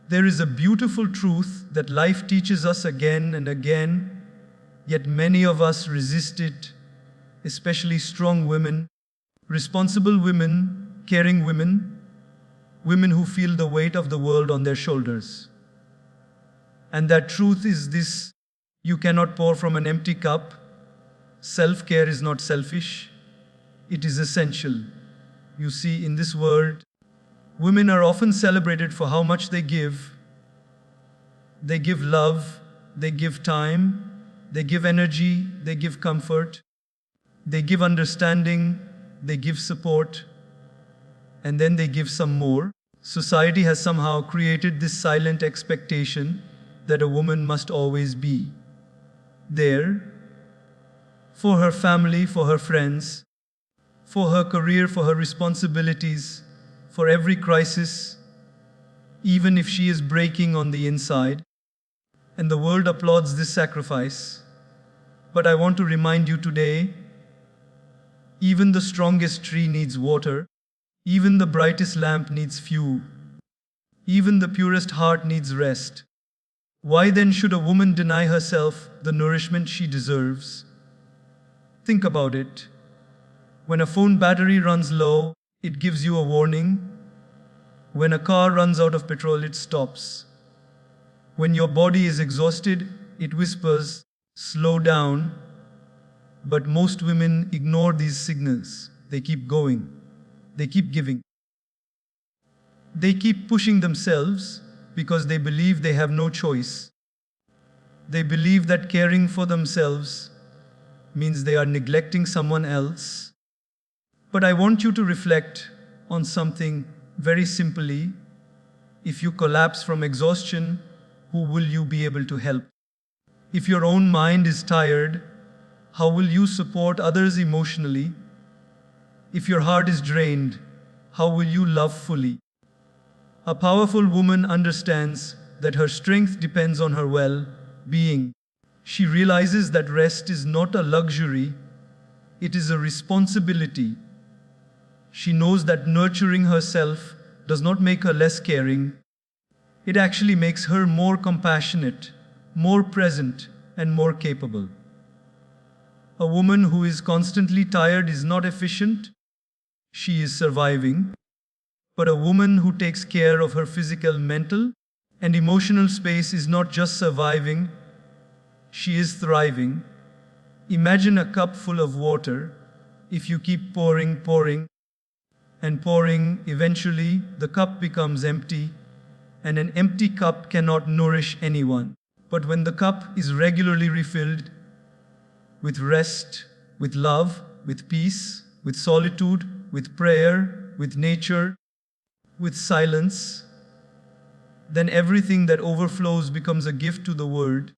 There is a beautiful truth that life teaches us again and again, yet many of us resist it, especially strong women, responsible women, caring women, women who feel the weight of the world on their shoulders. And that truth is this: you cannot pour from an empty cup. Self-care is not selfish, it is essential. You see, in this world, women are often celebrated for how much they give. They give love, they give time, they give energy, they give comfort, they give understanding, they give support, and then they give some more. Society has somehow created this silent expectation that a woman must always be there for her family, for her friends, for her career, for her responsibilities, for every crisis, even if she is breaking on the inside. And the world applauds this sacrifice. But I want to remind you today, even the strongest tree needs water, even the brightest lamp needs fuel, even the purest heart needs rest. Why then should a woman deny herself the nourishment she deserves? Think about it. When a phone battery runs low, it gives you a warning. When a car runs out of petrol, it stops. When your body is exhausted, it whispers, "Slow down." But most women ignore these signals. They keep going. They keep giving. They keep pushing themselves because they believe they have no choice. They believe that caring for themselves means they are neglecting someone else. But I want you to reflect on something very simply. If you collapse from exhaustion, who will you be able to help? If your own mind is tired, how will you support others emotionally? If your heart is drained, how will you love fully? A powerful woman understands that her strength depends on her well-being. She realizes that rest is not a luxury, it is a responsibility. She knows that nurturing herself does not make her less caring. It actually makes her more compassionate, more present, and more capable. A woman who is constantly tired is not efficient. She is surviving. But a woman who takes care of her physical, mental, and emotional space is not just surviving, she is thriving. Imagine a cup full of water. If you keep pouring, and pouring, eventually the cup becomes empty, and an empty cup cannot nourish anyone. But when the cup is regularly refilled with rest, with love, with peace, with solitude, with prayer, with nature, with silence, then everything that overflows becomes a gift to the world.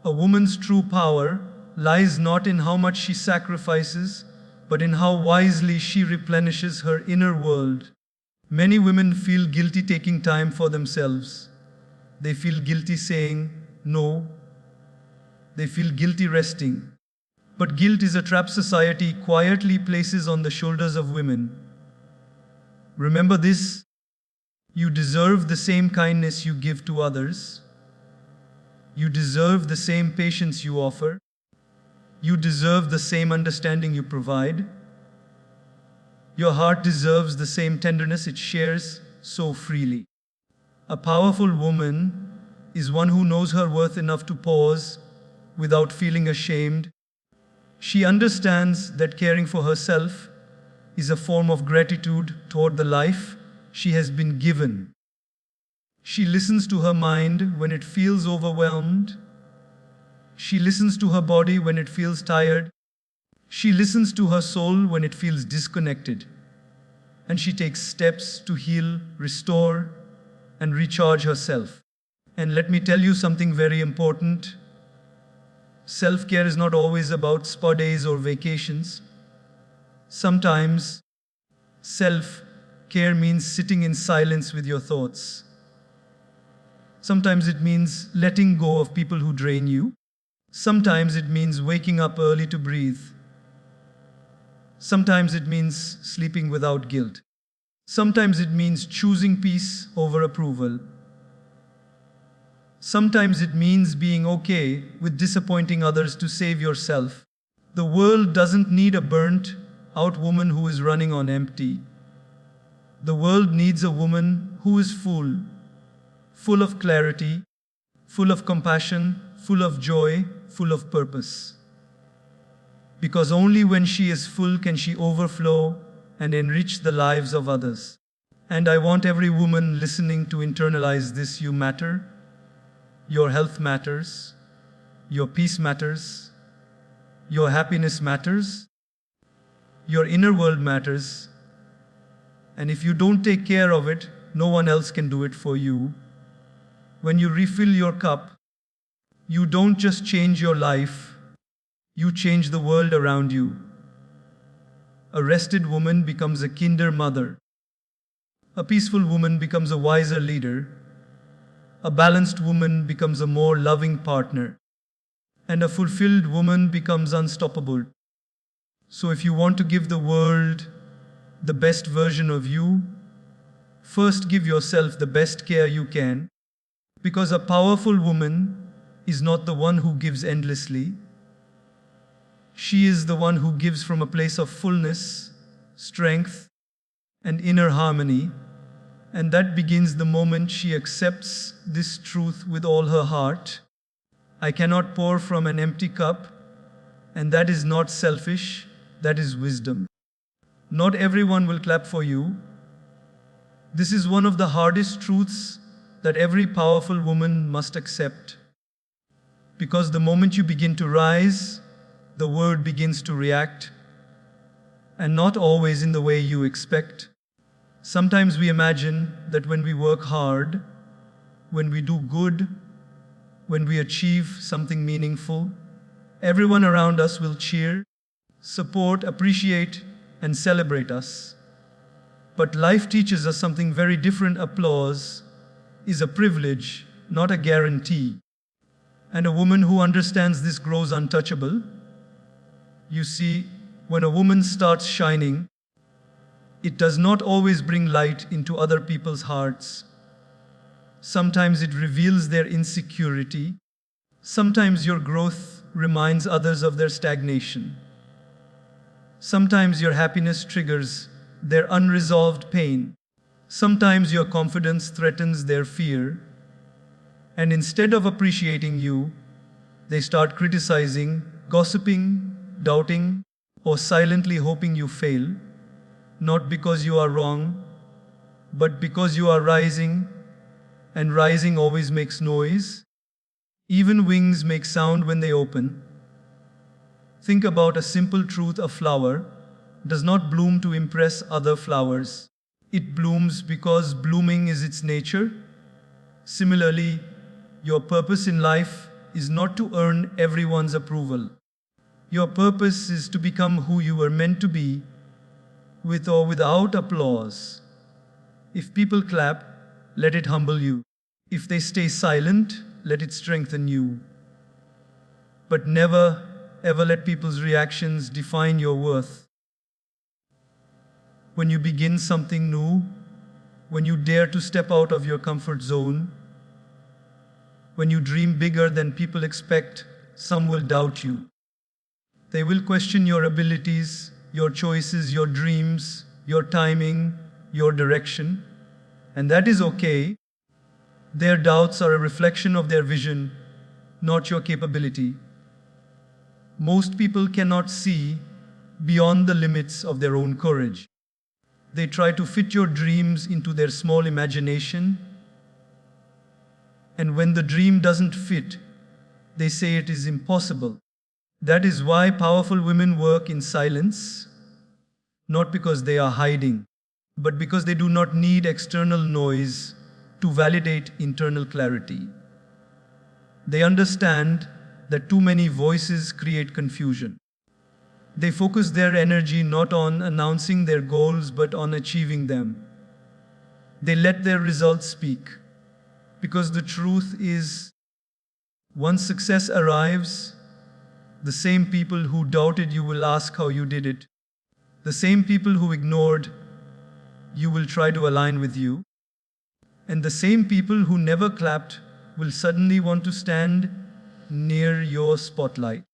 A woman's true power lies not in how much she sacrifices, but in how wisely she replenishes her inner world. Many women feel guilty taking time for themselves. They feel guilty saying no. They feel guilty resting. But guilt is a trap society quietly places on the shoulders of women. Remember this: you deserve the same kindness you give to others. You deserve the same patience you offer. You deserve the same understanding you provide. Your heart deserves the same tenderness it shares so freely. A powerful woman is one who knows her worth enough to pause without feeling ashamed. She understands that caring for herself is a form of gratitude toward the life she has been given. She listens to her mind when it feels overwhelmed. She listens to her body when it feels tired. She listens to her soul when it feels disconnected. And she takes steps to heal, restore, and recharge herself. And let me tell you something very important. Self-care is not always about spa days or vacations. Sometimes, self-care means sitting in silence with your thoughts. Sometimes it means letting go of people who drain you. Sometimes it means waking up early to breathe. Sometimes it means sleeping without guilt. Sometimes it means choosing peace over approval. Sometimes it means being okay with disappointing others to save yourself. The world doesn't need a burnt out woman who is running on empty. The world needs a woman who is full of clarity, full of compassion, full of joy, full of purpose. Because only when she is full can she overflow and enrich the lives of others. And I want every woman listening to internalize this: you matter, your health matters, your peace matters, your happiness matters, your inner world matters. And if you don't take care of it, no one else can do it for you. When you refill your cup, you don't just change your life, you change the world around you. A rested woman becomes a kinder mother. A peaceful woman becomes a wiser leader. A balanced woman becomes a more loving partner. And a fulfilled woman becomes unstoppable. So if you want to give the world the best version of you, first give yourself the best care you can. Because a powerful woman is not the one who gives endlessly. She is the one who gives from a place of fullness, strength, and inner harmony. And that begins the moment she accepts this truth with all her heart. I cannot pour from an empty cup, and that is not selfish, that is wisdom. Not everyone will clap for you. This is one of the hardest truths that every powerful woman must accept. Because the moment you begin to rise, the world begins to react, and not always in the way you expect. Sometimes we imagine that when we work hard, when we do good, when we achieve something meaningful, everyone around us will cheer, support, appreciate, and celebrate us. But life teaches us something very different. Applause is a privilege, not a guarantee. And a woman who understands this grows untouchable. You see, when a woman starts shining, it does not always bring light into other people's hearts. Sometimes it reveals their insecurity. Sometimes your growth reminds others of their stagnation. Sometimes your happiness triggers their unresolved pain. Sometimes your confidence threatens their fear. And instead of appreciating you, they start criticizing, gossiping, doubting, or silently hoping you fail. Not because you are wrong, but because you are rising, and rising always makes noise. Even wings make sound when they open. Think about a simple truth: a flower does not bloom to impress other flowers. It blooms because blooming is its nature. Similarly, your purpose in life is not to earn everyone's approval. Your purpose is to become who you were meant to be, with or without applause. If people clap, let it humble you. If they stay silent, let it strengthen you. But never, ever let people's reactions define your worth. When you begin something new, when you dare to step out of your comfort zone, when you dream bigger than people expect, some will doubt you. They will question your abilities, your choices, your dreams, your timing, your direction. And that is okay. Their doubts are a reflection of their vision, not your capability. Most people cannot see beyond the limits of their own courage. They try to fit your dreams into their small imagination. And when the dream doesn't fit, they say it is impossible. That is why powerful women work in silence, not because they are hiding, but because they do not need external noise to validate internal clarity. They understand that too many voices create confusion. They focus their energy not on announcing their goals, but on achieving them. They let their results speak. Because the truth is, once success arrives, the same people who doubted you will ask how you did it. The same people who ignored you will try to align with you. And the same people who never clapped will suddenly want to stand near your spotlight.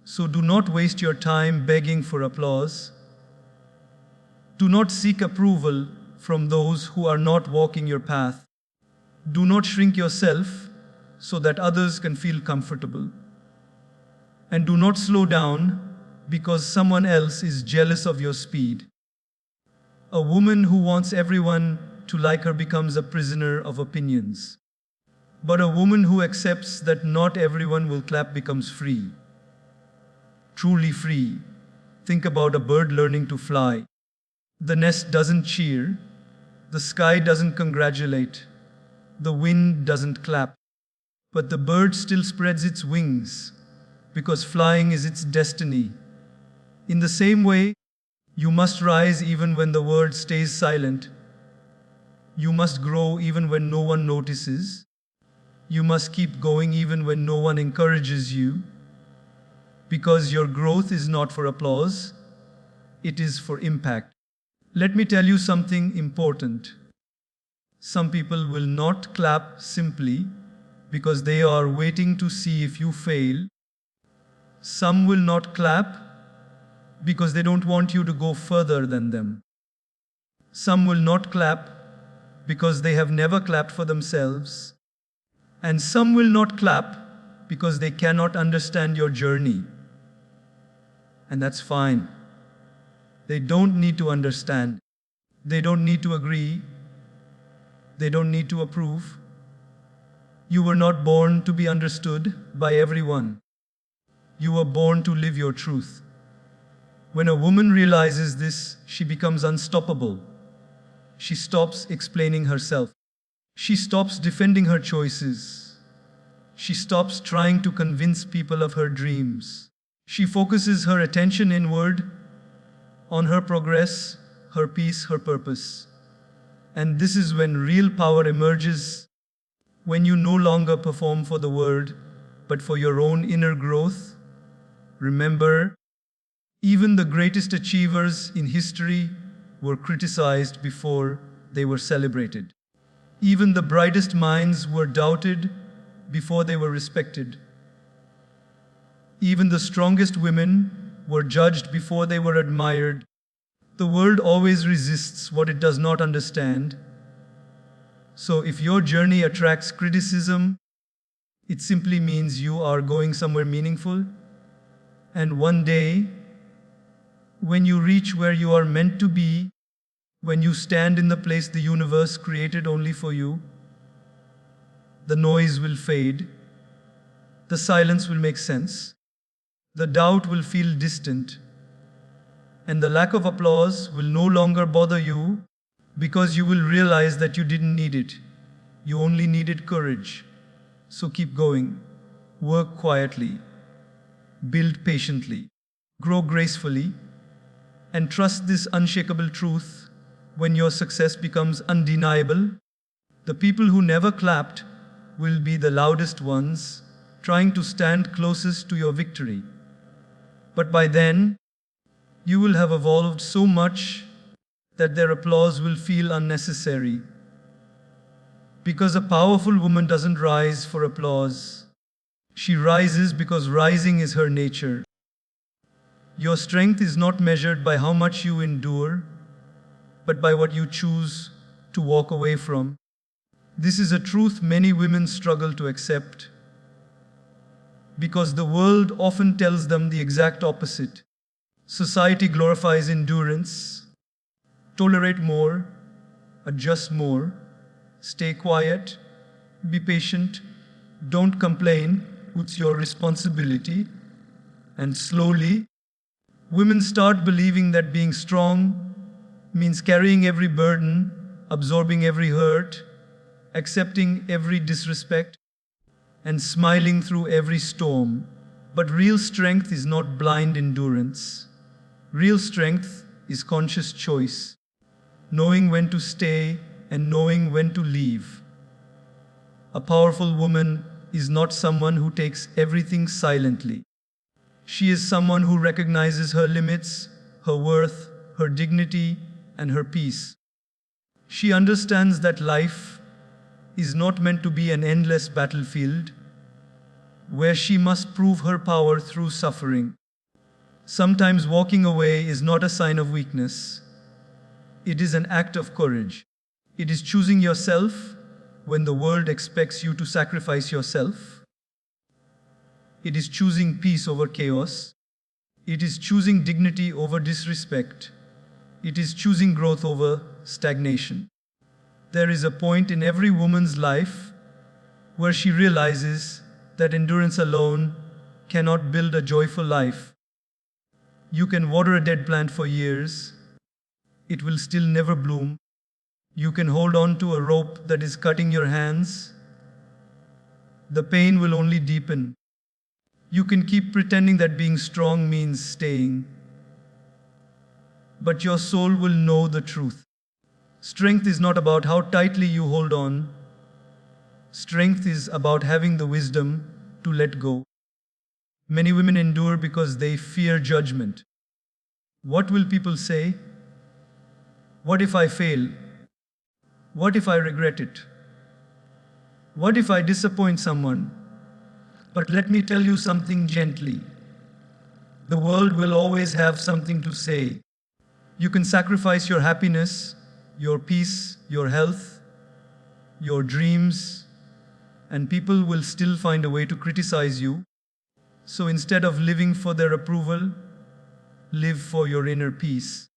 So do not waste your time begging for applause. Do not seek approval from those who are not walking your path. Do not shrink yourself so that others can feel comfortable. And do not slow down because someone else is jealous of your speed. A woman who wants everyone to like her becomes a prisoner of opinions. But a woman who accepts that not everyone will clap becomes free. Truly free. Think about a bird learning to fly. The nest doesn't cheer. The sky doesn't congratulate. The wind doesn't clap. But the bird still spreads its wings because flying is its destiny. In the same way, you must rise even when the world stays silent. You must grow even when no one notices. You must keep going even when no one encourages you. Because your growth is not for applause, it is for impact. Let me tell you something important. Some people will not clap simply because they are waiting to see if you fail. Some will not clap because they don't want you to go further than them. Some will not clap because they have never clapped for themselves. And some will not clap because they cannot understand your journey. And that's fine. They don't need to understand. They don't need to agree. They don't need to approve. You were not born to be understood by everyone. You were born to live your truth. When a woman realizes this, she becomes unstoppable. She stops explaining herself. She stops defending her choices. She stops trying to convince people of her dreams. She focuses her attention inward on her progress, her peace, her purpose. And this is when real power emerges, when you no longer perform for the world, but for your own inner growth. Remember, even the greatest achievers in history were criticized before they were celebrated. Even the brightest minds were doubted before they were respected. Even the strongest women were judged before they were admired. The world always resists what it does not understand. So if your journey attracts criticism, it simply means you are going somewhere meaningful. And one day, when you reach where you are meant to be, when you stand in the place the universe created only for you, the noise will fade, the silence will make sense, the doubt will feel distant, and the lack of applause will no longer bother you because you will realize that you didn't need it. You only needed courage. So keep going. Work quietly. Build patiently. Grow gracefully. And trust this unshakable truth. When your success becomes undeniable, the people who never clapped will be the loudest ones, trying to stand closest to your victory. But by then, you will have evolved so much that their applause will feel unnecessary. Because a powerful woman doesn't rise for applause. She rises because rising is her nature. Your strength is not measured by how much you endure, but by what you choose to walk away from. This is a truth many women struggle to accept, because the world often tells them the exact opposite. Society glorifies endurance. Tolerate more, adjust more, stay quiet, be patient, don't complain, it's your responsibility. And slowly, women start believing that being strong means carrying every burden, absorbing every hurt, accepting every disrespect, and smiling through every storm. But real strength is not blind endurance. Real strength is conscious choice, knowing when to stay and knowing when to leave. A powerful woman is not someone who takes everything silently. She is someone who recognizes her limits, her worth, her dignity, and her peace. She understands that life is not meant to be an endless battlefield where she must prove her power through suffering. Sometimes walking away is not a sign of weakness. It is an act of courage. It is choosing yourself when the world expects you to sacrifice yourself. It is choosing peace over chaos. It is choosing dignity over disrespect. It is choosing growth over stagnation. There is a point in every woman's life where she realizes that endurance alone cannot build a joyful life. You can water a dead plant for years. It will still never bloom. You can hold on to a rope that is cutting your hands. The pain will only deepen. You can keep pretending that being strong means staying. But your soul will know the truth. Strength is not about how tightly you hold on. Strength is about having the wisdom to let go. Many women endure because they fear judgment. What will people say? What if I fail? What if I regret it? What if I disappoint someone? But let me tell you something gently. The world will always have something to say. You can sacrifice your happiness, your peace, your health, your dreams, and people will still find a way to criticize you. So instead of living for their approval, live for your inner peace.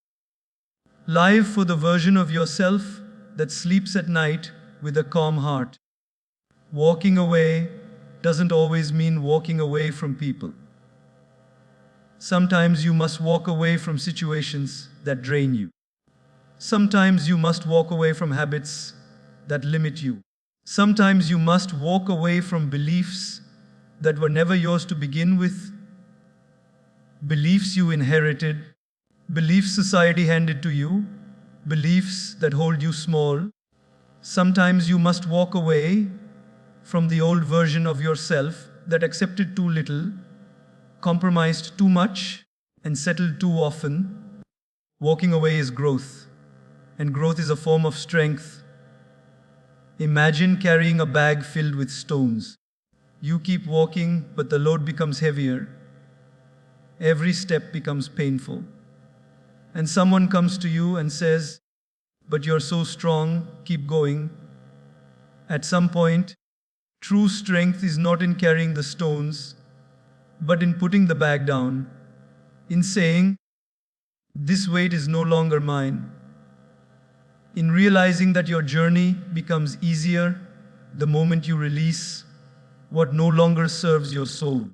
Live for the version of yourself that sleeps at night with a calm heart. Walking away doesn't always mean walking away from people. Sometimes you must walk away from situations that drain you. Sometimes you must walk away from habits that limit you. Sometimes you must walk away from beliefs that were never yours to begin with. Beliefs you inherited, beliefs society handed to you, beliefs that hold you small. Sometimes you must walk away from the old version of yourself that accepted too little, compromised too much, and settled too often. Walking away is growth, and growth is a form of strength. Imagine carrying a bag filled with stones. You keep walking, but the load becomes heavier. Every step becomes painful. And someone comes to you and says, "But you're so strong, keep going." At some point, true strength is not in carrying the stones, but in putting the bag down, in saying, "This weight is no longer mine." In realizing that your journey becomes easier the moment you release what no longer serves your soul.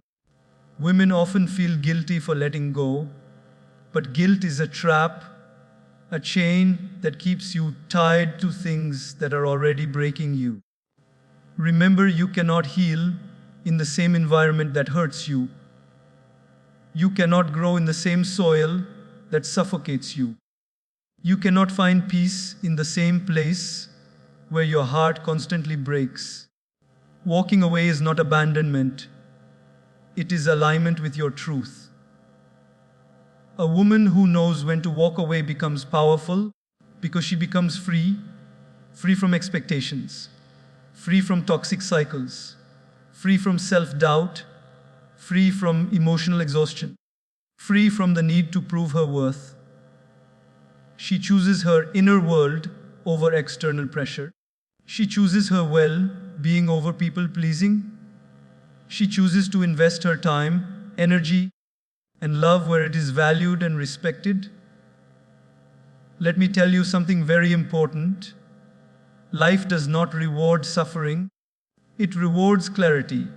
Women often feel guilty for letting go, but guilt is a trap, a chain that keeps you tied to things that are already breaking you. Remember, you cannot heal in the same environment that hurts you. You cannot grow in the same soil that suffocates you. You cannot find peace in the same place where your heart constantly breaks. Walking away is not abandonment. It is alignment with your truth. A woman who knows when to walk away becomes powerful because she becomes free, free from expectations, free from toxic cycles, free from self-doubt, free from emotional exhaustion, free from the need to prove her worth. She chooses her inner world over external pressure. She chooses her well-being over people-pleasing. She chooses to invest her time, energy, and love where it is valued and respected. Let me tell you something very important. Life does not reward suffering. It rewards clarity.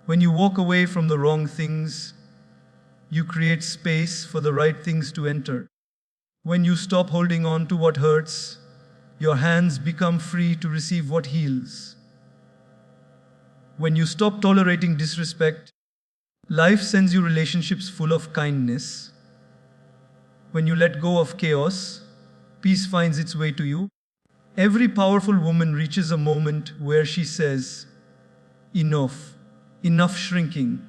When you walk away from the wrong things, you create space for the right things to enter. When you stop holding on to what hurts, your hands become free to receive what heals. When you stop tolerating disrespect, life sends you relationships full of kindness. When you let go of chaos, peace finds its way to you. Every powerful woman reaches a moment where she says, "Enough, enough shrinking,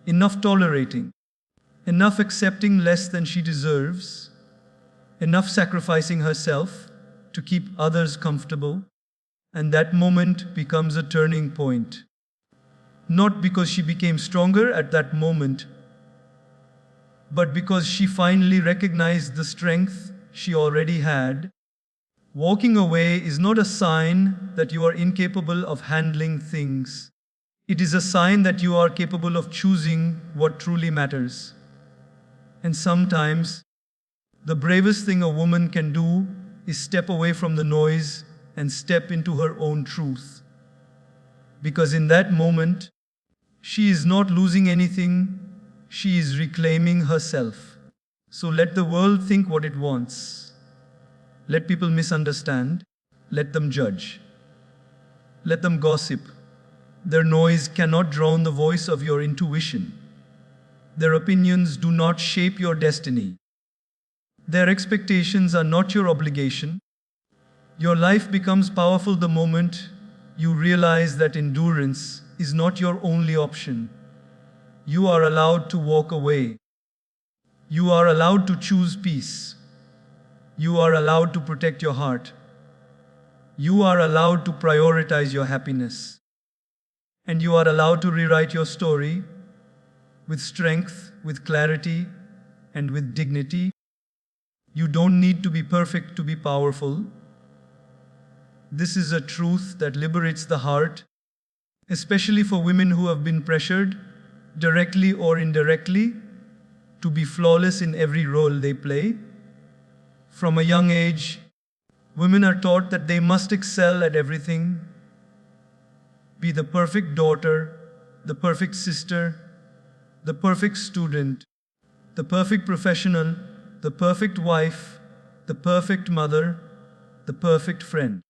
enough tolerating, enough accepting less than she deserves, enough sacrificing herself to keep others comfortable." And that moment becomes a turning point. Not because she became stronger at that moment, but because she finally recognized the strength she already had. Walking away is not a sign that you are incapable of handling things. It is a sign that you are capable of choosing what truly matters. And sometimes, the bravest thing a woman can do is step away from the noise and step into her own truth. Because in that moment, she is not losing anything, she is reclaiming herself. So let the world think what it wants. Let people misunderstand. Let them judge. Let them gossip. Their noise cannot drown the voice of your intuition. Their opinions do not shape your destiny. Their expectations are not your obligation. Your life becomes powerful the moment you realize that endurance is not your only option. You are allowed to walk away. You are allowed to choose peace. You are allowed to protect your heart. You are allowed to prioritize your happiness. And you are allowed to rewrite your story with strength, with clarity, and with dignity. You don't need to be perfect to be powerful. This is a truth that liberates the heart, especially for women who have been pressured, directly or indirectly, to be flawless in every role they play. From a young age, women are taught that they must excel at everything, be the perfect daughter, the perfect sister, the perfect student, the perfect professional, the perfect wife, the perfect mother, the perfect friend.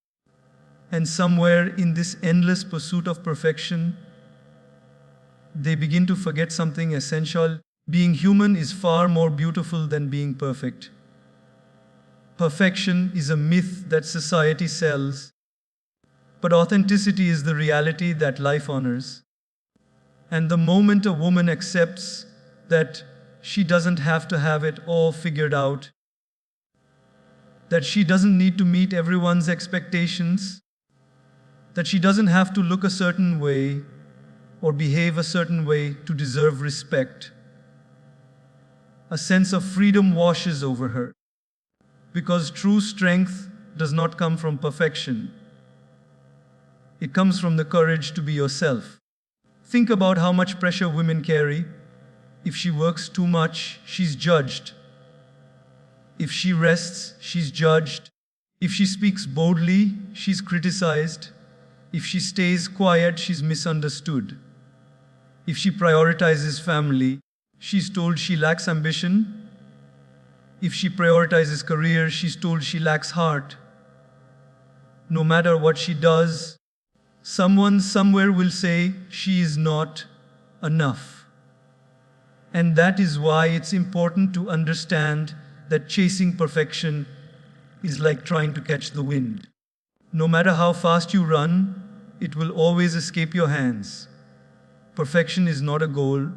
And somewhere in this endless pursuit of perfection, they begin to forget something essential. Being human is far more beautiful than being perfect. Perfection is a myth that society sells, but authenticity is the reality that life honors. And the moment a woman accepts that she doesn't have to have it all figured out, that she doesn't need to meet everyone's expectations, that she doesn't have to look a certain way or behave a certain way to deserve respect, a sense of freedom washes over her. Because true strength does not come from perfection. It comes from the courage to be yourself. Think about how much pressure women carry. If she works too much, she's judged. If she rests, she's judged. If she speaks boldly, she's criticized. If she stays quiet, she's misunderstood. If she prioritizes family, she's told she lacks ambition. If she prioritizes career, she's told she lacks heart. No matter what she does, someone somewhere will say she is not enough. And that is why it's important to understand that chasing perfection is like trying to catch the wind. No matter how fast you run, it will always escape your hands. Perfection is not a goal,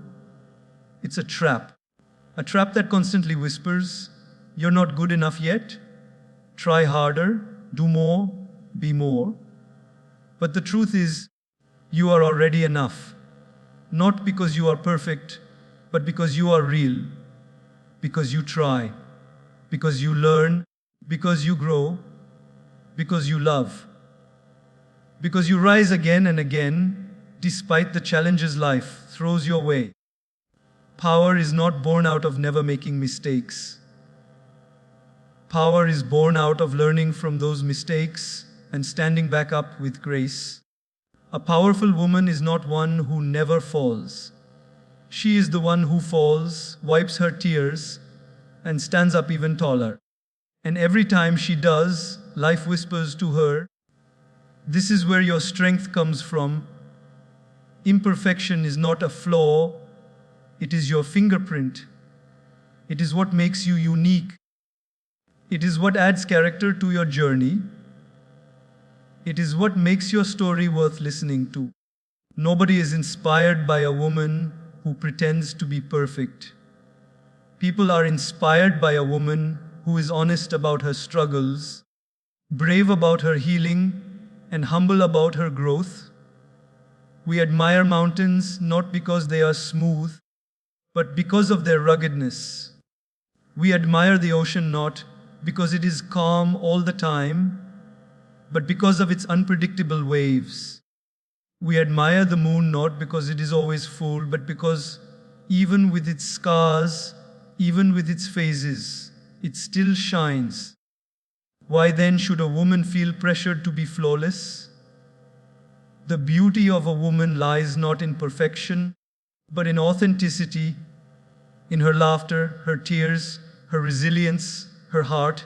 it's a trap. A trap that constantly whispers, "You're not good enough yet. Try harder, do more, be more." But the truth is, you are already enough. Not because you are perfect, but because you are real. Because you try. Because you learn. Because you grow. Because you love. Because you rise again and again, despite the challenges life throws your way. Power is not born out of never making mistakes. Power is born out of learning from those mistakes and standing back up with grace. A powerful woman is not one who never falls. She is the one who falls, wipes her tears, and stands up even taller. And every time she does, life whispers to her, "This is where your strength comes from. Imperfection is not a flaw, it is your fingerprint. It is what makes you unique. It is what adds character to your journey. It is what makes your story worth listening to." Nobody is inspired by a woman who pretends to be perfect. People are inspired by a woman who is honest about her struggles, brave about her healing, and humble about her growth. We admire mountains not because they are smooth, but because of their ruggedness. We admire the ocean not because it is calm all the time, but because of its unpredictable waves. We admire the moon not because it is always full, but because even with its scars, even with its phases, it still shines. Why then should a woman feel pressured to be flawless? The beauty of a woman lies not in perfection, but in authenticity, in her laughter, her tears, her resilience, her heart,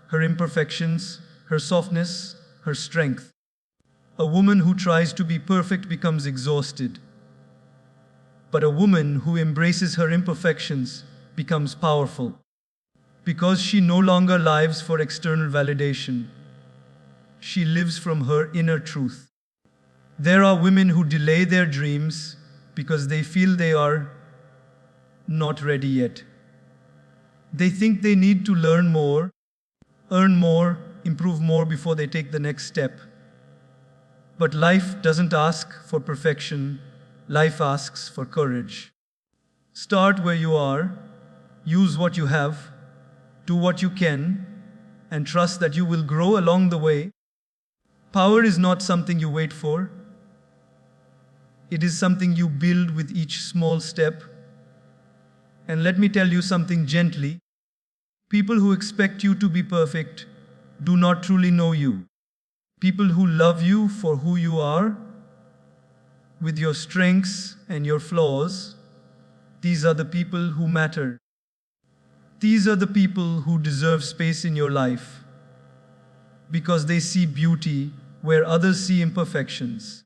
her imperfections, her softness, her strength. A woman who tries to be perfect becomes exhausted, but a woman who embraces her imperfections becomes powerful, because she no longer lives for external validation. She lives from her inner truth. There are women who delay their dreams because they feel they are not ready yet. They think they need to learn more, earn more, improve more before they take the next step. But life doesn't ask for perfection, life asks for courage. Start where you are, use what you have, do what you can, and trust that you will grow along the way. Power is not something you wait for. It is something you build with each small step. And let me tell you something gently. People who expect you to be perfect do not truly know you. People who love you for who you are, with your strengths and your flaws, these are the people who matter. These are the people who deserve space in your life, because they see beauty where others see imperfections.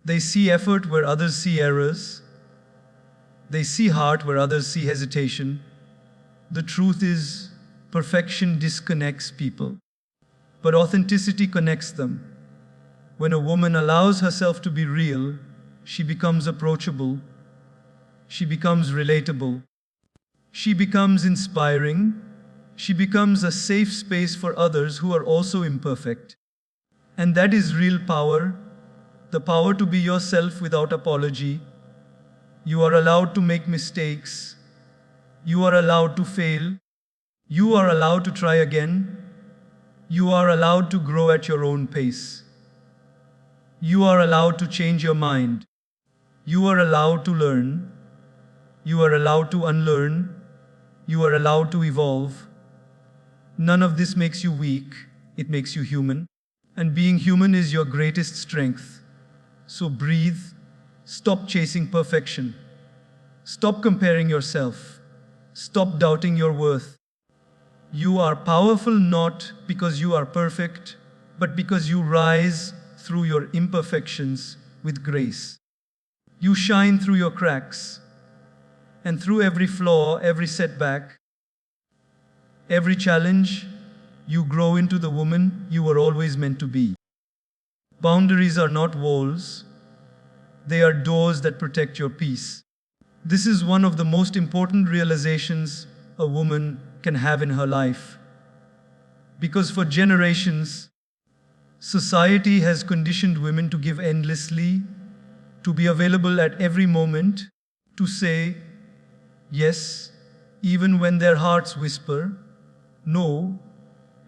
They see effort where others see errors. They see heart where others see hesitation. The truth is, perfection disconnects people, but authenticity connects them. When a woman allows herself to be real, she becomes approachable. She becomes relatable. She becomes inspiring. She becomes a safe space for others who are also imperfect. And that is real power, the power to be yourself without apology. You are allowed to make mistakes. You are allowed to fail. You are allowed to try again. You are allowed to grow at your own pace. You are allowed to change your mind. You are allowed to learn. You are allowed to unlearn. You are allowed to evolve. None of this makes you weak. It makes you human. And being human is your greatest strength. So breathe. Stop chasing perfection. Stop comparing yourself. Stop doubting your worth. You are powerful not because you are perfect, but because you rise through your imperfections with grace. You shine through your cracks, and through every flaw, every setback, every challenge, you grow into the woman you were always meant to be. Boundaries are not walls, they are doors that protect your peace. This is one of the most important realizations a woman can have in her life. Because for generations, society has conditioned women to give endlessly, to be available at every moment, to say yes, even when their hearts whisper no,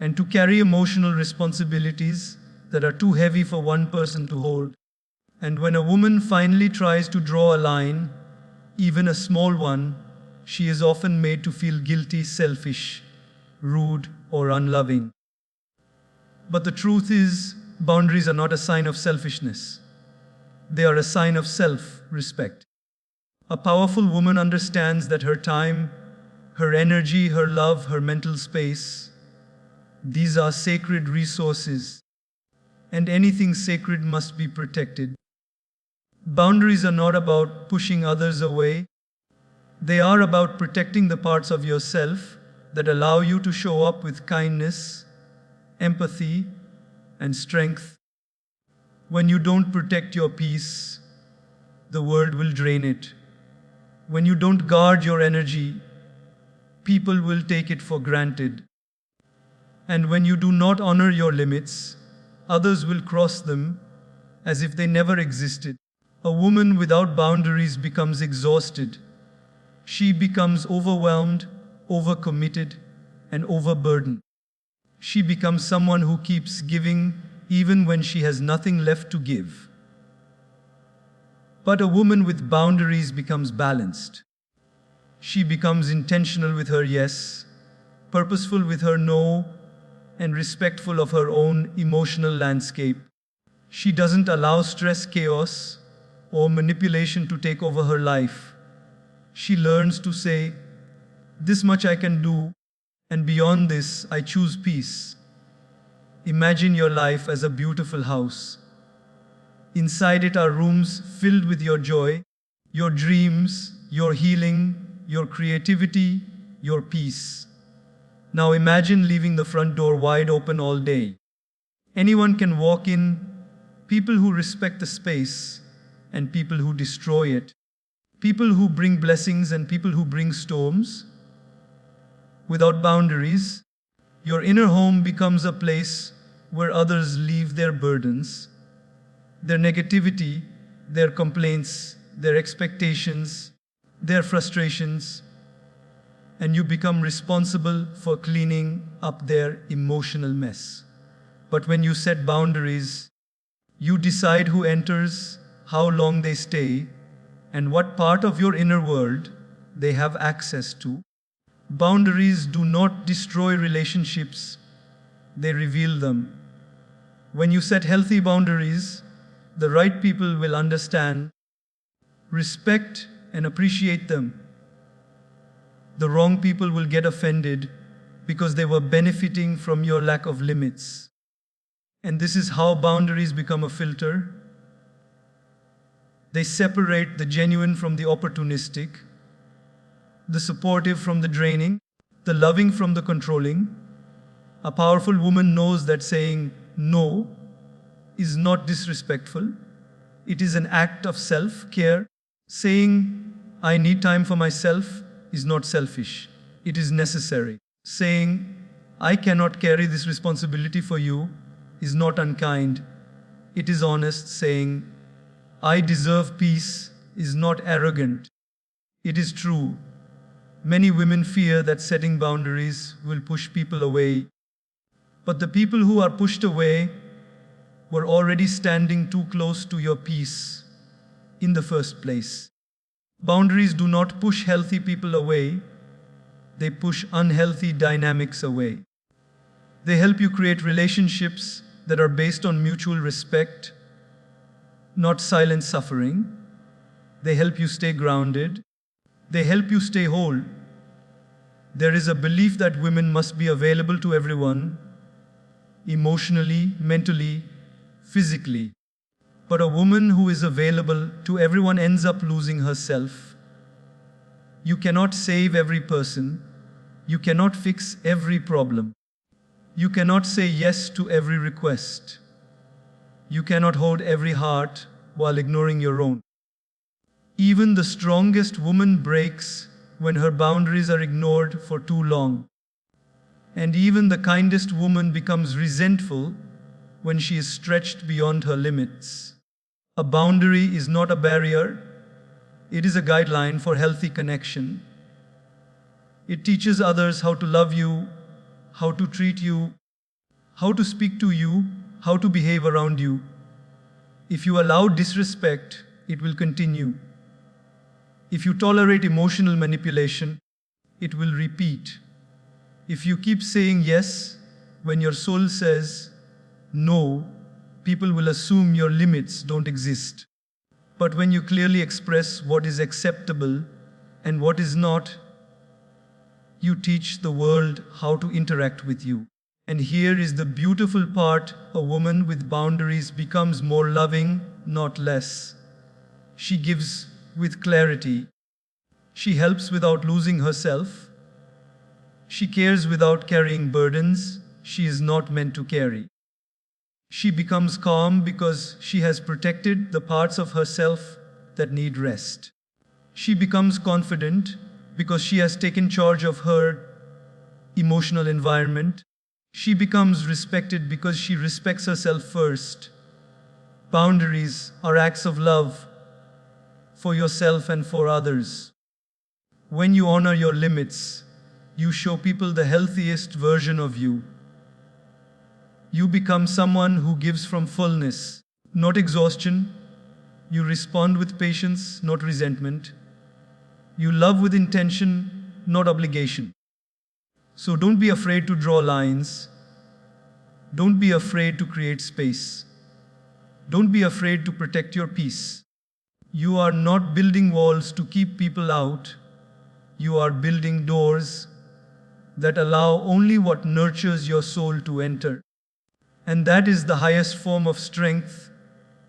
and to carry emotional responsibilities that are too heavy for one person to hold. And when a woman finally tries to draw a line, even a small one, she is often made to feel guilty, selfish, rude, or unloving. But the truth is, boundaries are not a sign of selfishness. They are a sign of self-respect. A powerful woman understands that her time, her energy, her love, her mental space, these are sacred resources, and anything sacred must be protected. Boundaries are not about pushing others away. They are about protecting the parts of yourself that allow you to show up with kindness, empathy, and strength. When you don't protect your peace, the world will drain it. When you don't guard your energy, people will take it for granted. And when you do not honor your limits, Others will cross them as if they never existed. A woman without boundaries becomes exhausted. She becomes overwhelmed, overcommitted, and overburdened. She becomes someone who keeps giving even when she has nothing left to give. But a woman with boundaries becomes balanced. She becomes intentional with her yes, purposeful with her no, and respectful of her own emotional landscape. She doesn't allow stress, chaos, or manipulation to take over her life. She learns to say, "This much I can do, and beyond this, I choose peace." Imagine your life as a beautiful house. Inside it are rooms filled with your joy, your dreams, your healing, your creativity, your peace. Now imagine leaving the front door wide open all day. Anyone can walk in, people who respect the space and people who destroy it. People who bring blessings and people who bring storms. Without boundaries, your inner home becomes a place where others leave their burdens, their negativity, their complaints, their expectations, their frustrations, and you become responsible for cleaning up their emotional mess. But when you set boundaries, you decide who enters, how long they stay, and what part of your inner world they have access to. Boundaries do not destroy relationships, they reveal them. When you set healthy boundaries, the right people will understand, respect, and appreciate them. The wrong people will get offended because they were benefiting from your lack of limits. And this is how boundaries become a filter. They separate the genuine from the opportunistic, the supportive from the draining, the loving from the controlling. A powerful woman knows that saying no is not disrespectful. It is an act of self-care. Saying, "I need time for myself," is not selfish. It is necessary. Saying, "I cannot carry this responsibility for you," is not unkind. It is honest. Saying, "I deserve peace," is not arrogant. It is true. Many women fear that setting boundaries will push people away. But the people who are pushed away were already standing too close to your peace in the first place. Boundaries do not push healthy people away, they push unhealthy dynamics away. They help you create relationships that are based on mutual respect, not silent suffering. They help you stay grounded. They help you stay whole. There is a belief that women must be available to everyone, emotionally, mentally, physically. But a woman who is available to everyone ends up losing herself. You cannot save every person. You cannot fix every problem. You cannot say yes to every request. You cannot hold every heart while ignoring your own. Even the strongest woman breaks when her boundaries are ignored for too long. And even the kindest woman becomes resentful when she is stretched beyond her limits. A boundary is not a barrier, it is a guideline for healthy connection. It teaches others how to love you, how to treat you, how to speak to you, how to behave around you. If you allow disrespect, it will continue. If you tolerate emotional manipulation, it will repeat. If you keep saying yes when your soul says no, people will assume your limits don't exist. But when you clearly express what is acceptable and what is not, you teach the world how to interact with you. And here is the beautiful part: a woman with boundaries becomes more loving, not less. She gives with clarity. She helps without losing herself. She cares without carrying burdens she is not meant to carry. She becomes calm because she has protected the parts of herself that need rest. She becomes confident because she has taken charge of her emotional environment. She becomes respected because she respects herself first. Boundaries are acts of love for yourself and for others. When you honor your limits, you show people the healthiest version of you. You become someone who gives from fullness, not exhaustion. You respond with patience, not resentment. You love with intention, not obligation. So don't be afraid to draw lines. Don't be afraid to create space. Don't be afraid to protect your peace. You are not building walls to keep people out. You are building doors that allow only what nurtures your soul to enter. And that is the highest form of strength,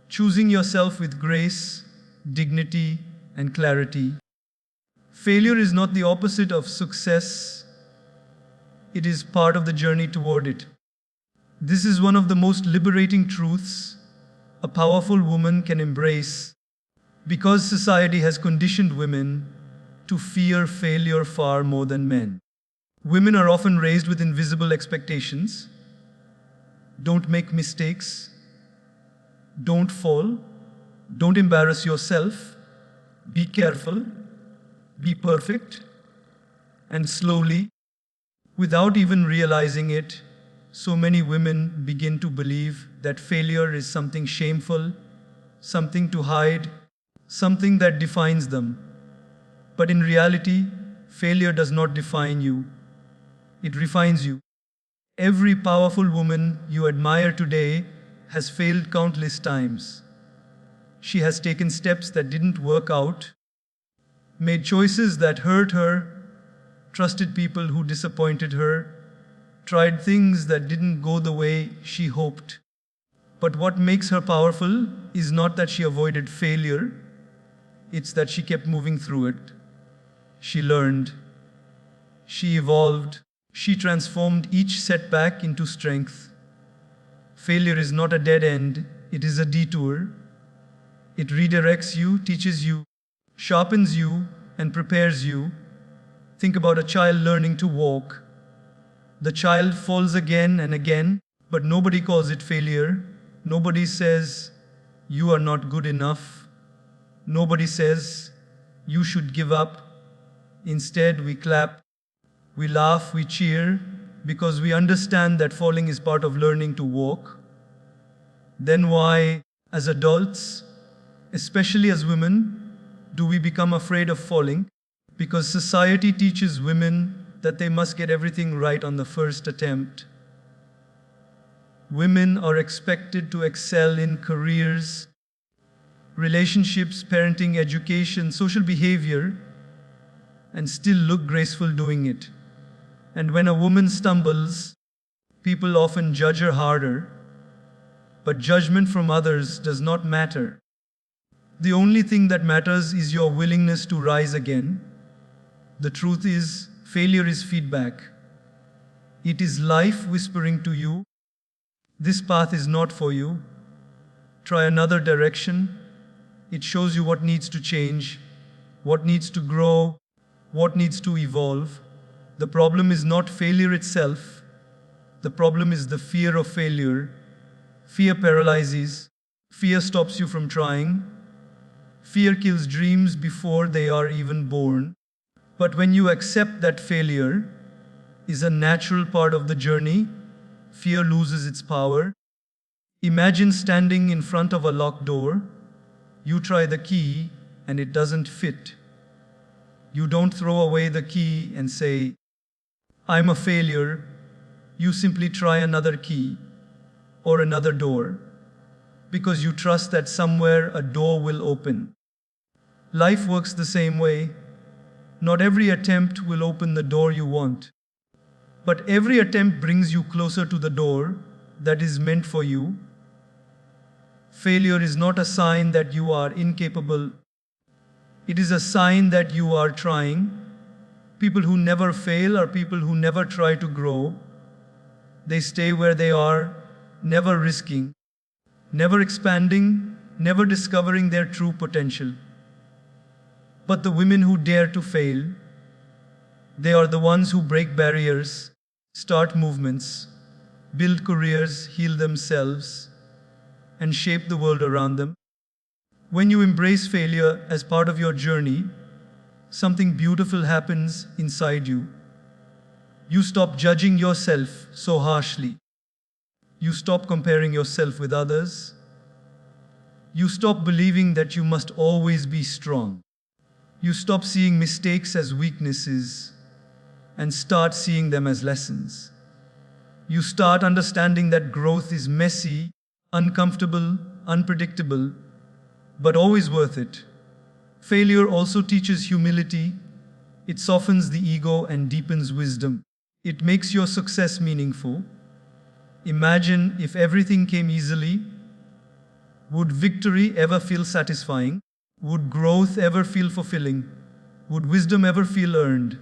choosing yourself with grace, dignity, and clarity. Failure is not the opposite of success. It is part of the journey toward it. This is one of the most liberating truths a powerful woman can embrace, because society has conditioned women to fear failure far more than men. Women are often raised with invisible expectations. Don't make mistakes. Don't fall. Don't embarrass yourself. Be careful. Be perfect. And slowly, without even realizing it, so many women begin to believe that failure is something shameful, something to hide, something that defines them. But in reality, failure does not define you. It refines you. Every powerful woman you admire today has failed countless times. She has taken steps that didn't work out, made choices that hurt her, trusted people who disappointed her, tried things that didn't go the way she hoped. But what makes her powerful is not that she avoided failure, it's that she kept moving through it. She learned, she evolved, she transformed each setback into strength. Failure is not a dead end, it is a detour. It redirects you, teaches you, sharpens you, and prepares you. Think about a child learning to walk. The child falls again and again, but nobody calls it failure. Nobody says, "You are not good enough." Nobody says, "You should give up." Instead, we clap, we laugh, we cheer, because we understand that falling is part of learning to walk. Then why, as adults, especially as women, do we become afraid of falling? Because society teaches women that they must get everything right on the first attempt. Women are expected to excel in careers, relationships, parenting, education, social behavior, and still look graceful doing it. And when a woman stumbles, people often judge her harder. But judgment from others does not matter. The only thing that matters is your willingness to rise again. The truth is, failure is feedback. It is life whispering to you, "This path is not for you. Try another direction." It shows you what needs to change, what needs to grow, what needs to evolve. The problem is not failure itself. The problem is the fear of failure. Fear paralyzes. Fear stops you from trying. Fear kills dreams before they are even born. But when you accept that failure is a natural part of the journey, fear loses its power. Imagine standing in front of a locked door. You try the key and it doesn't fit. You don't throw away the key and say, "I'm a failure." You simply try another key or another door because you trust that somewhere a door will open. Life works the same way. Not every attempt will open the door you want, but every attempt brings you closer to the door that is meant for you. Failure is not a sign that you are incapable. It is a sign that you are trying. People who never fail are people who never try to grow. They stay where they are, never risking, never expanding, never discovering their true potential. But the women who dare to fail, they are the ones who break barriers, start movements, build careers, heal themselves, and shape the world around them. When you embrace failure as part of your journey, something beautiful happens inside you. You stop judging yourself so harshly. You stop comparing yourself with others. You stop believing that you must always be strong. You stop seeing mistakes as weaknesses and start seeing them as lessons. You start understanding that growth is messy, uncomfortable, unpredictable, but always worth it. Failure also teaches humility. It softens the ego and deepens wisdom. It makes your success meaningful. Imagine if everything came easily. Would victory ever feel satisfying? Would growth ever feel fulfilling? Would wisdom ever feel earned?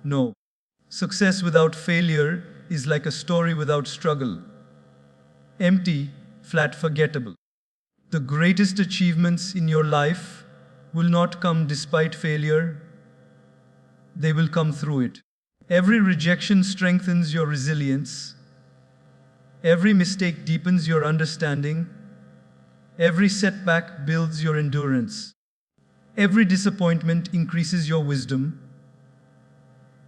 No. Success without failure is like a story without struggle. Empty, flat, forgettable. The greatest achievements in your life will not come despite failure. They will come through it. Every rejection strengthens your resilience. Every mistake deepens your understanding. Every setback builds your endurance. Every disappointment increases your wisdom.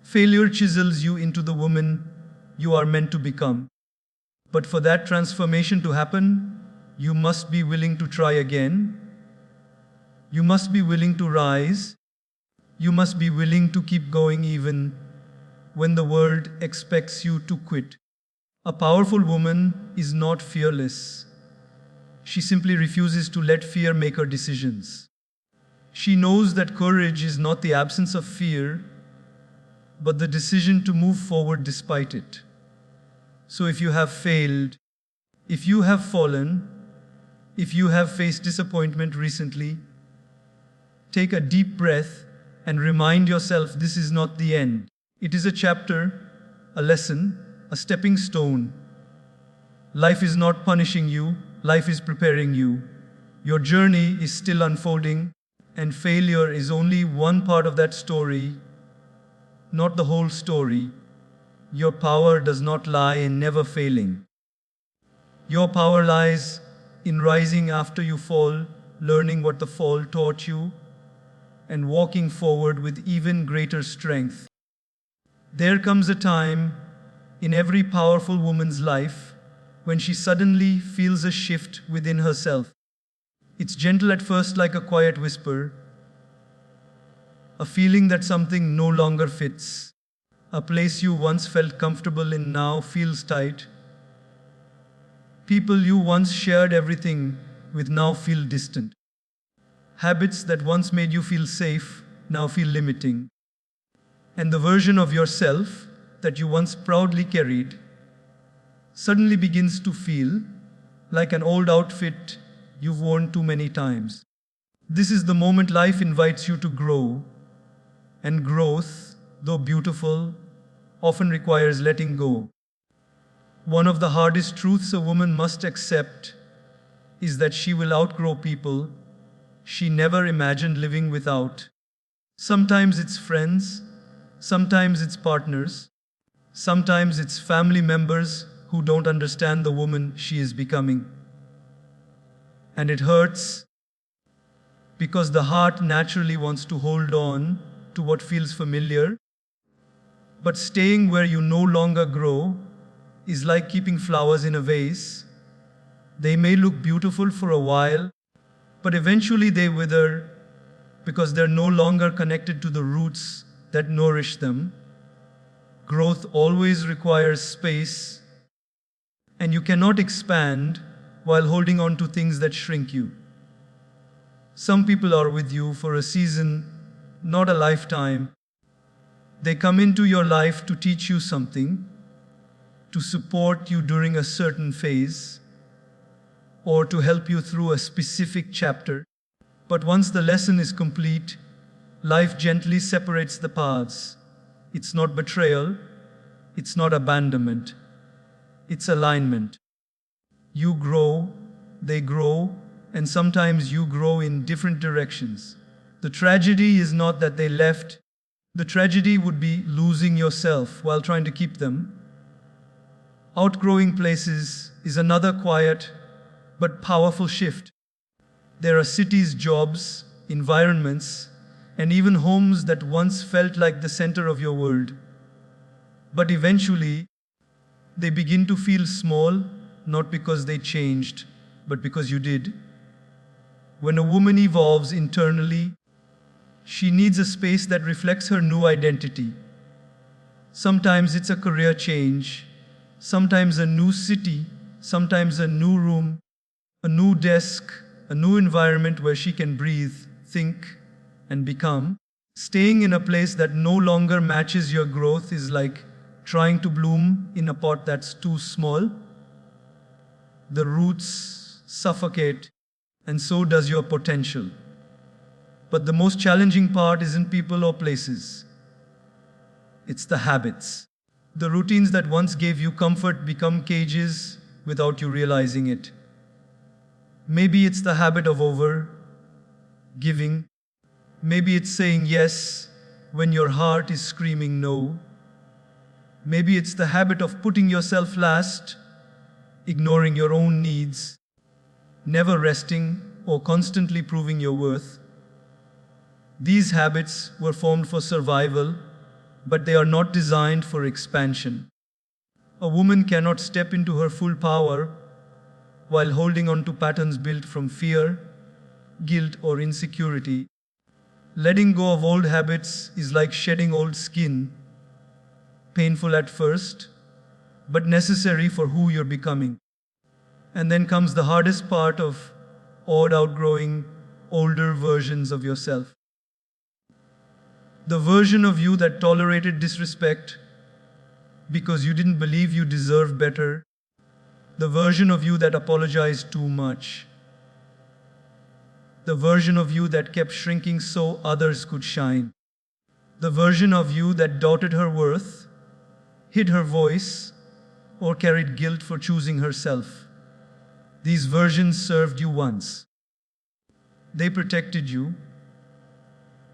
Failure chisels you into the woman you are meant to become. But for that transformation to happen, you must be willing to try again. You must be willing to rise. You must be willing to keep going even when the world expects you to quit. A powerful woman is not fearless. She simply refuses to let fear make her decisions. She knows that courage is not the absence of fear, but the decision to move forward despite it. So if you have failed, if you have fallen, if you have faced disappointment recently, take a deep breath and remind yourself this is not the end. It is a chapter, a lesson, a stepping stone. Life is not punishing you, life is preparing you. Your journey is still unfolding, and failure is only one part of that story, not the whole story. Your power does not lie in never failing. Your power lies in rising after you fall, learning what the fall taught you, and walking forward with even greater strength. There comes a time in every powerful woman's life when she suddenly feels a shift within herself. It's gentle at first, like a quiet whisper, a feeling that something no longer fits. A place you once felt comfortable in now feels tight. People you once shared everything with now feel distant. Habits that once made you feel safe now feel limiting. And the version of yourself that you once proudly carried suddenly begins to feel like an old outfit you've worn too many times. This is the moment life invites you to grow, and growth, though beautiful, often requires letting go. One of the hardest truths a woman must accept is that she will outgrow people she never imagined living without. Sometimes it's friends, sometimes it's partners, sometimes it's family members who don't understand the woman she is becoming. And it hurts because the heart naturally wants to hold on to what feels familiar. But staying where you no longer grow is like keeping flowers in a vase. They may look beautiful for a while, but eventually they wither because they're no longer connected to the roots that nourish them. Growth always requires space, and you cannot expand while holding on to things that shrink you. Some people are with you for a season, not a lifetime. They come into your life to teach you something, to support you during a certain phase, or to help you through a specific chapter. But once the lesson is complete, life gently separates the paths. It's not betrayal, it's not abandonment, it's alignment. You grow, they grow, and sometimes you grow in different directions. The tragedy is not that they left. The tragedy would be losing yourself while trying to keep them. Outgrowing places is another quiet but powerful shift. There are cities, jobs, environments, and even homes that once felt like the center of your world. But eventually, they begin to feel small, not because they changed, but because you did. When a woman evolves internally, she needs a space that reflects her new identity. Sometimes it's a career change, sometimes a new city, sometimes a new room, a new desk, a new environment where she can breathe, think, and become. Staying in a place that no longer matches your growth is like trying to bloom in a pot that's too small. The roots suffocate, and so does your potential. But the most challenging part isn't people or places. It's the habits. The routines that once gave you comfort become cages without you realizing it. Maybe it's the habit of over giving. Maybe it's saying yes when your heart is screaming no. Maybe it's the habit of putting yourself last, ignoring your own needs, never resting or constantly proving your worth. These habits were formed for survival, but they are not designed for expansion. A woman cannot step into her full power while holding on to patterns built from fear, guilt, or insecurity. Letting go of old habits is like shedding old skin, painful at first, but necessary for who you're becoming. And then comes the hardest part of outgrowing older versions of yourself. The version of you that tolerated disrespect because you didn't believe you deserved better. The version of you that apologized too much. The version of you that kept shrinking so others could shine. The version of you that doubted her worth, hid her voice, or carried guilt for choosing herself. These versions served you once. They protected you.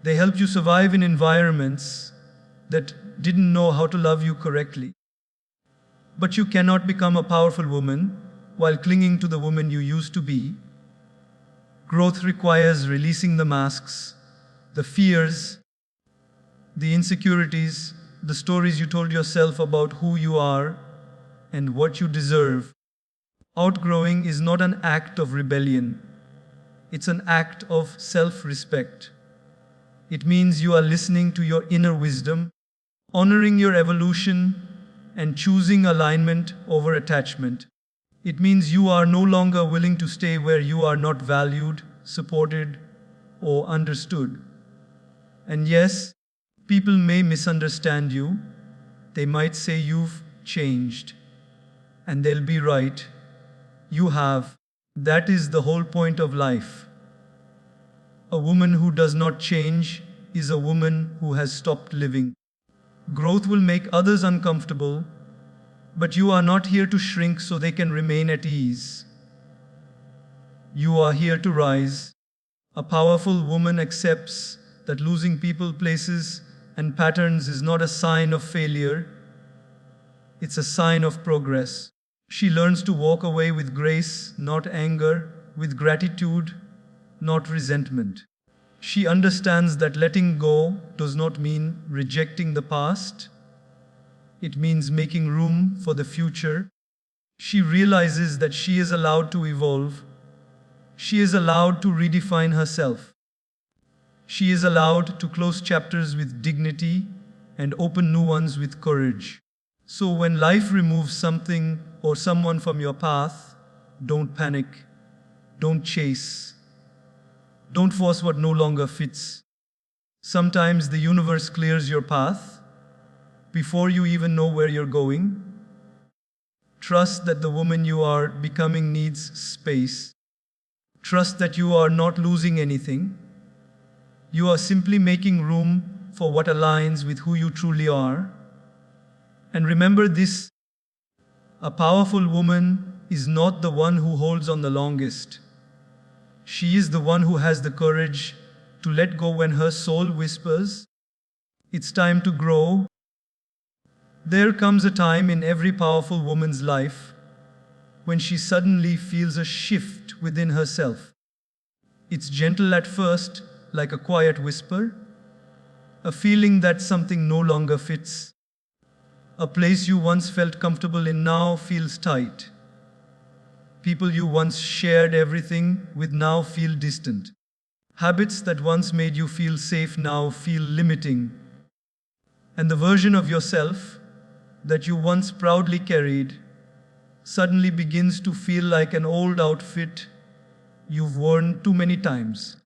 They helped you survive in environments that didn't know how to love you correctly. But you cannot become a powerful woman while clinging to the woman you used to be. Growth requires releasing the masks, the fears, the insecurities, the stories you told yourself about who you are and what you deserve. Outgrowing is not an act of rebellion. It's an act of self-respect. It means you are listening to your inner wisdom, honoring your evolution, and choosing alignment over attachment. It means you are no longer willing to stay where you are not valued, supported, or understood. And yes, people may misunderstand you. They might say you've changed. And they'll be right. You have. That is the whole point of life. A woman who does not change is a woman who has stopped living. Growth will make others uncomfortable, but you are not here to shrink so they can remain at ease. You are here to rise. A powerful woman accepts that losing people, places, and patterns is not a sign of failure. It's a sign of progress. She learns to walk away with grace, not anger, with gratitude, not resentment. She understands that letting go does not mean rejecting the past. It means making room for the future. She realizes that she is allowed to evolve. She is allowed to redefine herself. She is allowed to close chapters with dignity and open new ones with courage. So when life removes something or someone from your path, don't panic. Don't chase. Don't force what no longer fits. Sometimes the universe clears your path before you even know where you're going. Trust that the woman you are becoming needs space. Trust that you are not losing anything. You are simply making room for what aligns with who you truly are. And remember this, a powerful woman is not the one who holds on the longest. She is the one who has the courage to let go when her soul whispers, "It's time to grow." There comes a time in every powerful woman's life when she suddenly feels a shift within herself. It's gentle at first, like a quiet whisper, a feeling that something no longer fits. A place you once felt comfortable in now feels tight. People you once shared everything with now feel distant. Habits that once made you feel safe now feel limiting. And the version of yourself that you once proudly carried suddenly begins to feel like an old outfit you've worn too many times.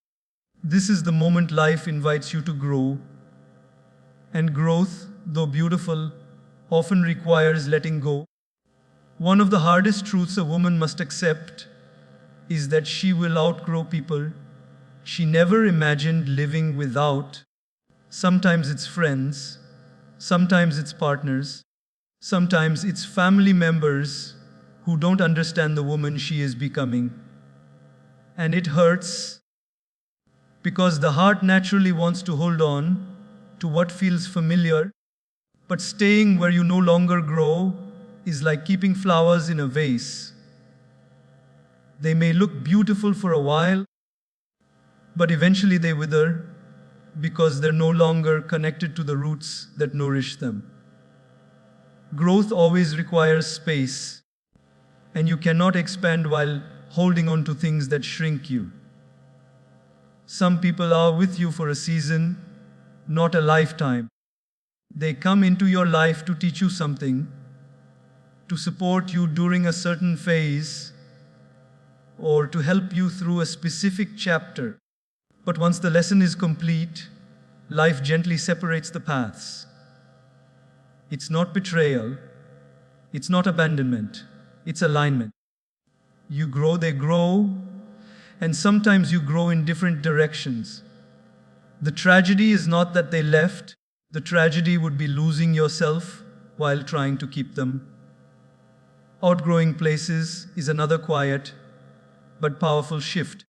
This is the moment life invites you to grow. And growth, though beautiful, often requires letting go. One of the hardest truths a woman must accept is that she will outgrow people she never imagined living without. Sometimes it's friends, sometimes it's partners, sometimes it's family members who don't understand the woman she is becoming. And it hurts because the heart naturally wants to hold on to what feels familiar, but staying where you no longer grow is like keeping flowers in a vase. They may look beautiful for a while, but eventually they wither because they're no longer connected to the roots that nourish them. Growth always requires space, and you cannot expand while holding on to things that shrink you. Some people are with you for a season, not a lifetime. They come into your life to teach you something, to support you during a certain phase, or to help you through a specific chapter. But once the lesson is complete, life gently separates the paths. It's not betrayal, it's not abandonment, it's alignment. You grow, they grow, and sometimes you grow in different directions. The tragedy is not that they left, the tragedy would be losing yourself while trying to keep them. Outgrowing places is another quiet but powerful shift.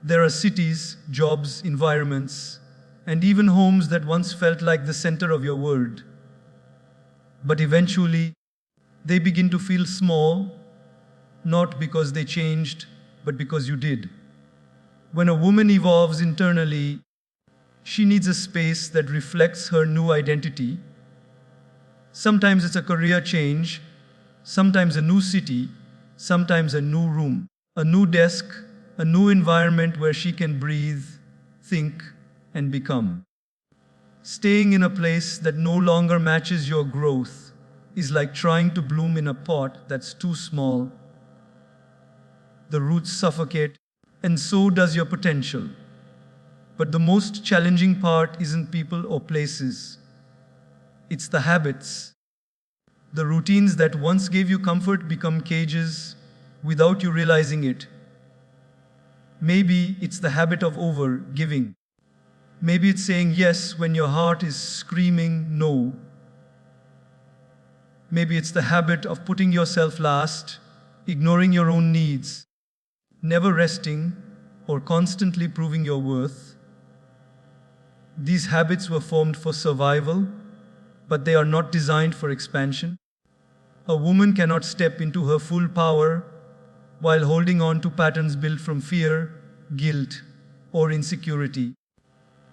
There are cities, jobs, environments, and even homes that once felt like the center of your world. But eventually, they begin to feel small, not because they changed, but because you did. When a woman evolves internally, she needs a space that reflects her new identity. Sometimes it's a career change, sometimes a new city, sometimes a new room, a new desk, a new environment where she can breathe, think, and become. Staying in a place that no longer matches your growth is like trying to bloom in a pot that's too small. The roots suffocate, and so does your potential. But the most challenging part isn't people or places. It's the habits. The routines that once gave you comfort become cages without you realizing it. Maybe it's the habit of over-giving. Maybe it's saying yes when your heart is screaming no. Maybe it's the habit of putting yourself last, ignoring your own needs, never resting, or constantly proving your worth. These habits were formed for survival, but they are not designed for expansion. A woman cannot step into her full power while holding on to patterns built from fear, guilt, or insecurity.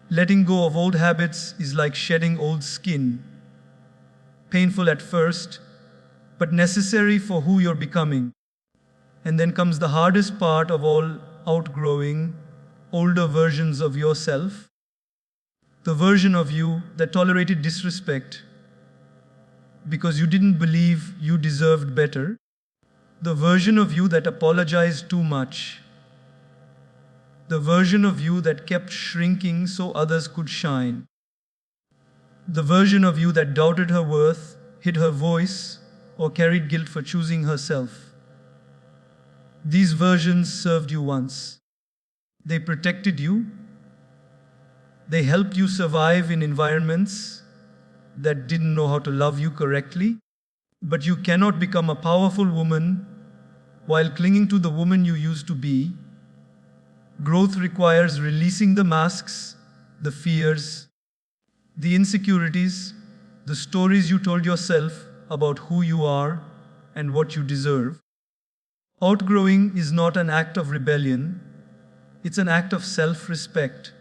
Letting go of old habits is like shedding old skin. Painful at first, but necessary for who you're becoming. And then comes the hardest part of all, outgrowing older versions of yourself. The version of you that tolerated disrespect because you didn't believe you deserved better. The version of you that apologized too much. The version of you that kept shrinking so others could shine. The version of you that doubted her worth, hid her voice, or carried guilt for choosing herself. These versions served you once. They protected you. They helped you survive in environments that didn't know how to love you correctly. But you cannot become a powerful woman while clinging to the woman you used to be. Growth requires releasing the masks, the fears, the insecurities, the stories you told yourself about who you are and what you deserve. Outgrowing is not an act of rebellion, it's an act of self-respect.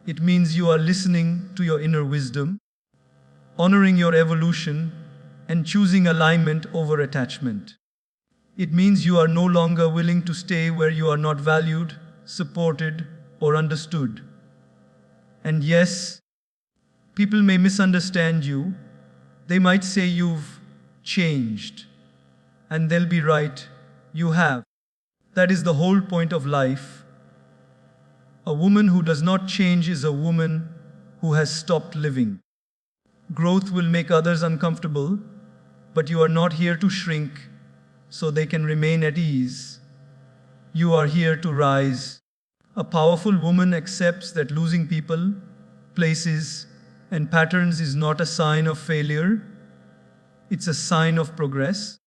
It means you are listening to your inner wisdom, honoring your evolution, and choosing alignment over attachment. It means you are no longer willing to stay where you are not valued, supported, or understood. And yes, people may misunderstand you. They might say you've changed. And they'll be right, you have. That is the whole point of life. A woman who does not change is a woman who has stopped living. Growth will make others uncomfortable, but you are not here to shrink so they can remain at ease. You are here to rise. A powerful woman accepts that losing people, places, and patterns is not a sign of failure. It's a sign of progress.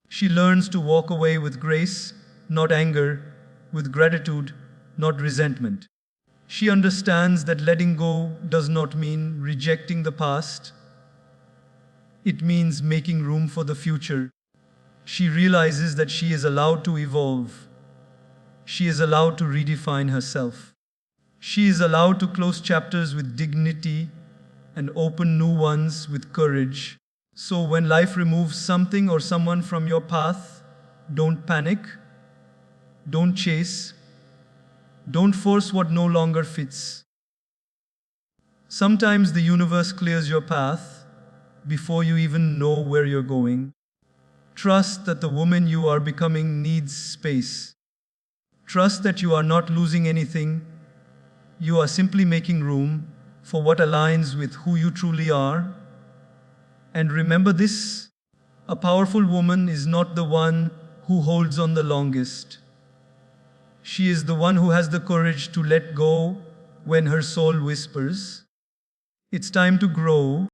She learns to walk away with grace, not anger, with gratitude, not resentment. She understands that letting go does not mean rejecting the past. It means making room for the future. She realizes that she is allowed to evolve. She is allowed to redefine herself. She is allowed to close chapters with dignity and open new ones with courage. So when life removes something or someone from your path, don't panic, don't chase, don't force what no longer fits. Sometimes the universe clears your path before you even know where you're going. Trust that the woman you are becoming needs space. Trust that you are not losing anything. You are simply making room for what aligns with who you truly are. And remember this, a powerful woman is not the one who holds on the longest. She is the one who has the courage to let go when her soul whispers, "It's time to grow."